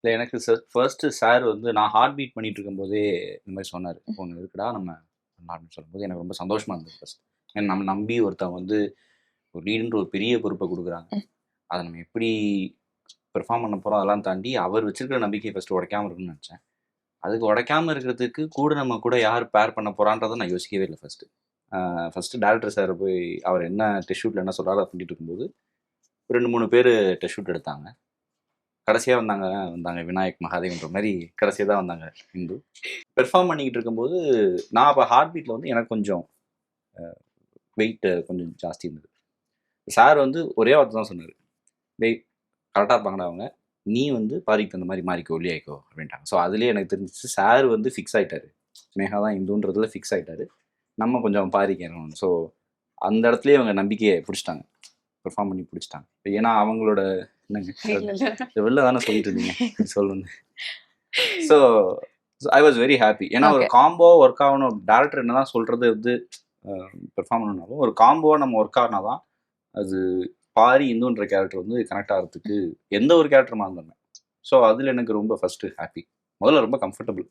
இல்லை எனக்கு first sir வந்து நான் ஹார்ட் பீட் பண்ணிட்டு இருக்கும்போதே இந்த மாதிரி சொன்னார், ஒன்று இருக்குடா நம்ம பண்ணலாம்னு சொல்லும்போது எனக்கு ரொம்ப சந்தோஷமா இருந்தது ஃபர்ஸ்ட். ஏன்னா நம்ம நம்பி ஒருத்தவங்க வந்து ஒரு லீடுன்ற ஒரு பெரிய பொறுப்பை கொடுக்குறாங்க. அதை நம்ம எப்படி பெர்ஃபார்ம் பண்ண போகிறோம் அதெல்லாம் தாண்டி அவர் வச்சிருக்கிற நம்பிக்கையை ஃபர்ஸ்ட் உடைக்காம இருக்குன்னு நினச்சேன். அதுக்கு உடைக்காம இருக்கிறதுக்கு கூட நம்ம கூட யார் பேர் பண்ண போகிறான்றதை நான் யோசிக்கவே இல்லை ஃபர்ஸ்ட். ஃபர்ஸ்ட் டேரக்டர் சார் போய் அவர் என்ன டெஸ்ட் ஷூட்டில் என்ன சொல்கிறாரோ அதை பண்ணிட்டு இருக்கும்போது 2-3 பேர் டெஸ்ட் ஷூட் எடுத்தாங்க. கடைசியாக வந்தாங்க வந்தாங்க விநாயக் மகாதேவன்ற மாதிரி கடைசியாக தான் வந்தாங்க இந்து. பெர்ஃபார்ம் பண்ணிக்கிட்டு இருக்கும்போது நான் அப்போ ஹார்ட் பீட்டில் வந்து எனக்கு கொஞ்சம் வெயிட் கொஞ்சம் ஜாஸ்தி இருந்தது. சார் வந்து ஒரே வார்த்தை தான் சொன்னார், வெயிட் கரெக்டாக இருப்பாங்கடா அவங்க, நீ வந்து பாரிக்கு தகுந்த மாதிரி மாறிக்கோ ஒல்லியாயிக்கோ அப்படின்ட்டாங்க. ஸோ அதுலேயே எனக்கு தெரிஞ்சிச்சு சார் வந்து ஃபிக்ஸ் ஆகிட்டாரு, ஸ்னேகா தான் இந்துன்றதுல ஃபிக்ஸ் ஆகிட்டாரு, நம்ம கொஞ்சம் பாரிக்கணும். ஸோ அந்த இடத்துலயே அவங்க நம்பிக்கையை பிடிச்சிட்டாங்க, பெர்ஃபார்ம் பண்ணி பிடிச்சிட்டாங்க. ஏன்னா அவங்களோட என்னங்க வெளில தானே சொல்லிட்டு இருந்தீங்க சொல்லணும். So I was very happy. ஏன்னா ஒரு காம்போ ஒர்க் ஆகணும், டேரக்டர் என்ன தான் சொல்கிறது வந்து பெர்ஃபார்ம் பண்ணணும்னாலும் ஒரு காம்போவாக நம்ம ஒர்க் ஆகினா தான் அது பாரி இந்துன்ற கேரக்டர் வந்து கனெக்ட் ஆகிறதுக்கு எந்த ஒரு கேரக்டர் இருந்தாலுமே. ஸோ அதில் எனக்கு ரொம்ப ஃபஸ்ட்டு ஹாப்பி, முதல்ல ரொம்ப கம்ஃபர்டபுள்.